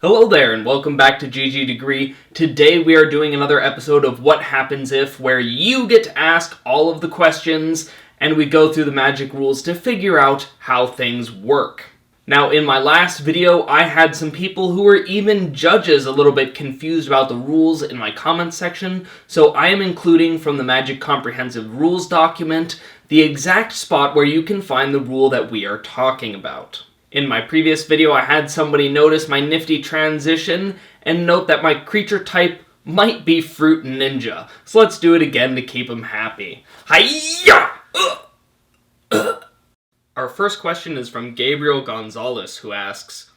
Hello there and welcome back to MTG Degree. Today we are doing another episode of What Happens If, where you get to ask all of the questions and we go through the magic rules to figure out how things work. Now in my last video I had some people who were even judges a little bit confused about the rules in my comments section, so I am including from the Magic Comprehensive Rules document the exact spot where you can find the rule that we are talking about. In my previous video, I had somebody notice my nifty transition and note that my creature type might be Fruit Ninja. So let's do it again to keep them happy. Hi-ya! Our first question is from Gabriel Gonzalez, who asks,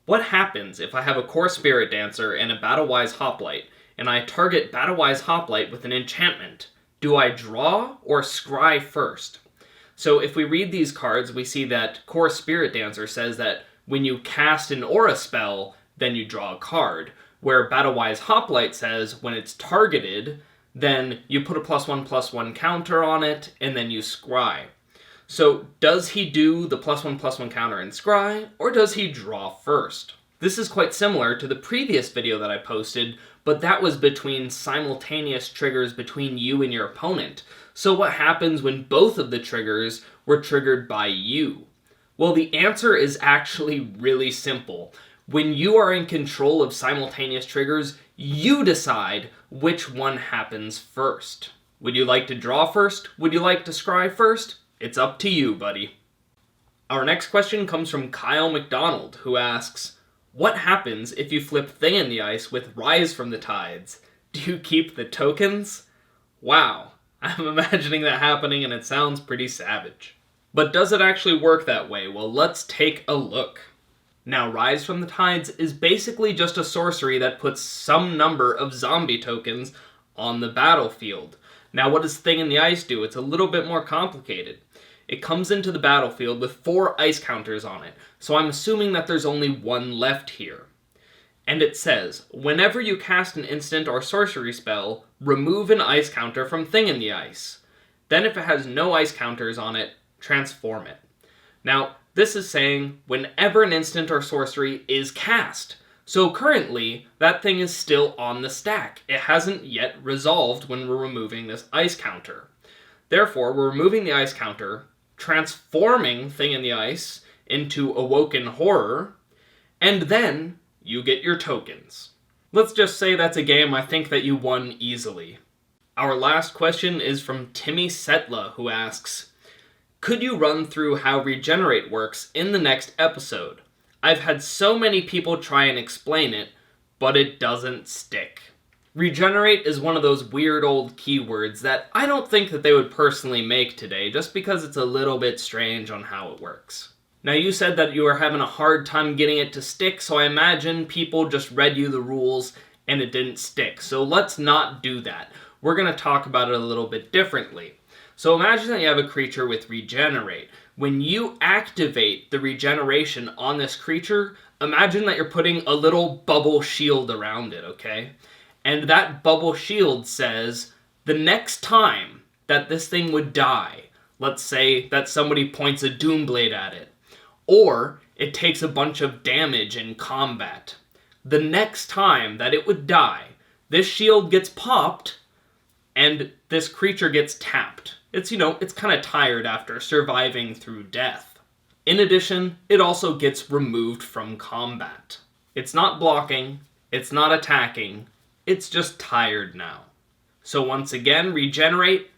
what happens if I have a Core Spirit Dancer and a Battle-Wise Hoplite, and I target Battle-Wise Hoplite with an enchantment? Do I draw or scry first? So if we read these cards, we see that Core Spirit Dancer says that when you cast an aura spell, then you draw a card. Where Battle-Wise Hoplite says when it's targeted, then you put a +1/+1 counter on it, and then you scry. So does he do the +1/+1 counter and scry, or does he draw first? This is quite similar to the previous video that I posted, but that was between simultaneous triggers between you and your opponent. So what happens when both of the triggers were triggered by you? Well, the answer is actually really simple. When you are in control of simultaneous triggers, you decide which one happens first. Would you like to draw first? Would you like to scry first? It's up to you, buddy. Our next question comes from Kyle McDonald, who asks, what happens if you flip Thing in the Ice with Rise from the Tides? Do you keep the tokens? Wow. I'm imagining that happening and it sounds pretty savage. But does it actually work that way? Well, let's take a look. Now, Rise from the Tides is basically just a sorcery that puts some number of zombie tokens on the battlefield. Now, what does Thing in the Ice do? It's a little bit more complicated. It comes into the battlefield with 4 ice counters on it, so I'm assuming that there's only 1 left here. And it says, whenever you cast an instant or sorcery spell, remove an ice counter from Thing in the Ice. Then if it has no ice counters on it, transform it. Now, this is saying whenever an instant or sorcery is cast. So currently, that thing is still on the stack. It hasn't yet resolved when we're removing this ice counter. Therefore, we're removing the ice counter, transforming Thing in the Ice into Awoken Horror, and then you get your tokens. Let's just say that's a game I think that you won easily. Our last question is from Timmy Setla, who asks, could you run through how Regenerate works in the next episode? I've had so many people try and explain it, but it doesn't stick. Regenerate is one of those weird old keywords that I don't think that they would personally make today, just because it's a little bit strange on how it works. Now, you said that you were having a hard time getting it to stick, so I imagine people just read you the rules and it didn't stick. So let's not do that. We're going to talk about it a little bit differently. So imagine that you have a creature with Regenerate. When you activate the regeneration on this creature, imagine that you're putting a little bubble shield around it, okay? And that bubble shield says, the next time that this thing would die, let's say that somebody points a Doomblade at it, or it takes a bunch of damage in combat. The next time that it would die, this shield gets popped, and this creature gets tapped. It's kind of tired after surviving through death. In addition, it also gets removed from combat. It's not blocking, it's not attacking, it's just tired now. So once again, Regenerate,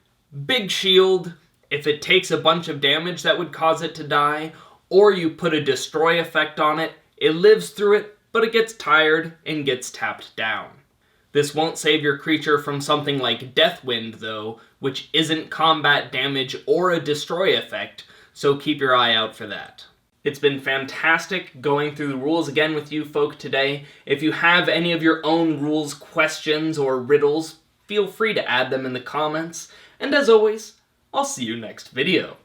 big shield. If it takes a bunch of damage that would cause it to die, or you put a destroy effect on it, it lives through it, but it gets tired and gets tapped down. This won't save your creature from something like Deathwind, though, which isn't combat damage or a destroy effect, so keep your eye out for that. It's been fantastic going through the rules again with you folk today. If you have any of your own rules, questions, or riddles, feel free to add them in the comments. And as always, I'll see you next video.